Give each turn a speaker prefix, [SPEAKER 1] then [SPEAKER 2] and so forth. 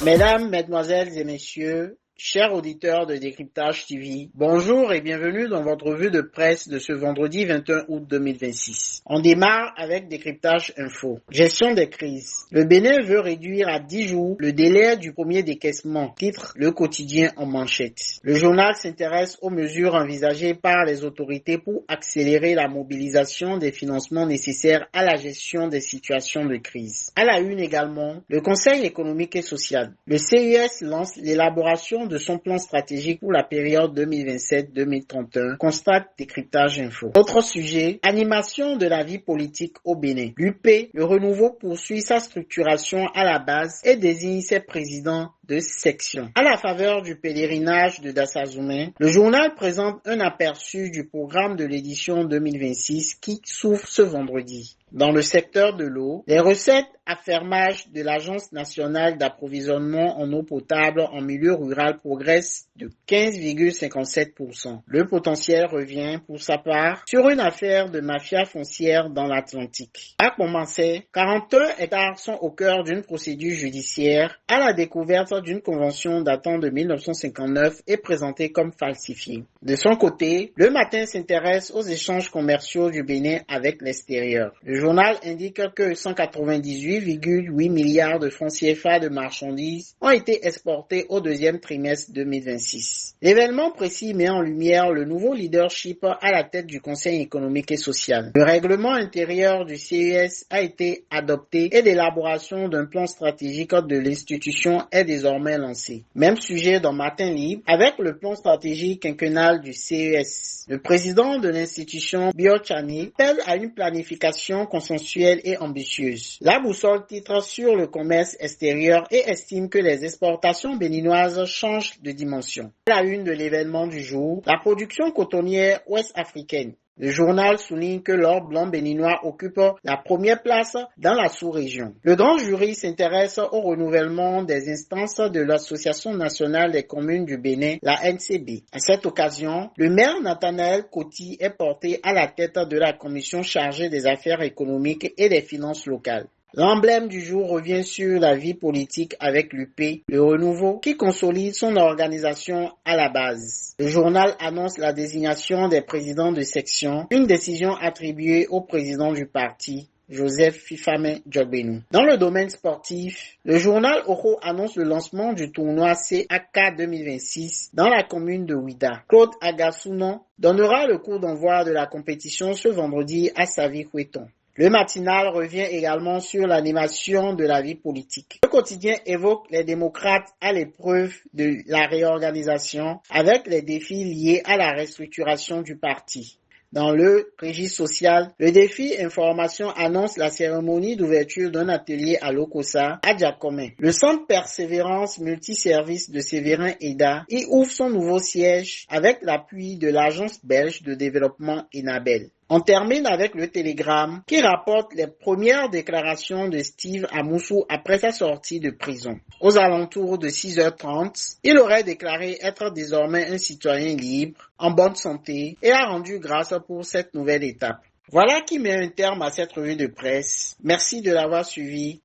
[SPEAKER 1] Mesdames, Mesdemoiselles et Messieurs, chers auditeurs de Décryptage TV, bonjour et bienvenue dans votre revue de presse de ce vendredi 21 août 2026. On démarre avec Décryptage Info. Gestion des crises. Le Bénin veut réduire à 10 jours le délai du premier décaissement, titre Le Quotidien en manchette. Le journal s'intéresse aux mesures envisagées par les autorités pour accélérer la mobilisation des financements nécessaires à la gestion des situations de crise. À la une également, le Conseil économique et social. Le CES lance l'élaboration de son plan stratégique pour la période 2027-2031, constate Décryptage Info. Autre sujet, animation de la vie politique au Bénin. L'UP, le renouveau poursuit sa structuration à la base et désigne ses présidents de section. À la faveur du pèlerinage de Dassazoumé, le journal présente un aperçu du programme de l'édition 2026 qui s'ouvre ce vendredi. Dans le secteur de l'eau, les recettes à fermage de l'Agence nationale d'approvisionnement en eau potable en milieu rural progressent de 15,57%. Le potentiel revient pour sa part sur une affaire de mafia foncière dans l'Atlantique. À commencer, 41 hectares sont au cœur d'une procédure judiciaire à la découverte d'une convention datant de 1959 et présentée comme falsifiée. De son côté, le matin s'intéresse aux échanges commerciaux du Bénin avec l'extérieur. Le journal indique que 198,8 milliards de francs CFA de marchandises ont été exportés au deuxième trimestre 2026. L'événement précis met en lumière le nouveau leadership à la tête du Conseil économique et social. Le règlement intérieur du CES a été adopté et l'élaboration d'un plan stratégique de l'institution est désormais lancée. Même sujet dans Matin Libre avec le plan stratégique quinquennal du CES. Le président de l'institution, Bio Chani, appelle à une planification consensuelle et ambitieuse. La boussole titre sur le commerce extérieur et estime que les exportations béninoises changent de dimension. À la une de l'événement du jour, la production cotonnière ouest-africaine. Le journal souligne que l'or blanc béninois occupe la première place dans la sous-région. Le grand jury s'intéresse au renouvellement des instances de l'Association nationale des communes du Bénin, la NCB. À cette occasion, le maire Nathanaël Coty est porté à la tête de la commission chargée des affaires économiques et des finances locales. L'emblème du jour revient sur la vie politique avec l'UP, le renouveau, qui consolide son organisation à la base. Le journal annonce la désignation des présidents de section, une décision attribuée au président du parti, Joseph Fifame Djogbenou. Dans le domaine sportif, le journal Oro annonce le lancement du tournoi CAK 2026 dans la commune de Ouida. Claude Agassounon donnera le coup d'envoi de la compétition ce vendredi à Savi-Koueton. Le matinal revient également sur l'animation de la vie politique. Le quotidien évoque les démocrates à l'épreuve de la réorganisation avec les défis liés à la restructuration du parti. Dans le registre social, le défi information annonce la cérémonie d'ouverture d'un atelier à l'Okosa à Djacomé. Le centre Persévérance multiservice de Séverin Eda y ouvre son nouveau siège avec l'appui de l'agence belge de développement Enabel. On termine avec le Télégramme qui rapporte les premières déclarations de Steve Amoussou après sa sortie de prison. Aux alentours de 6h30, il aurait déclaré être désormais un citoyen libre, en bonne santé et a rendu grâce pour cette nouvelle étape. Voilà qui met un terme à cette revue de presse. Merci de l'avoir suivi.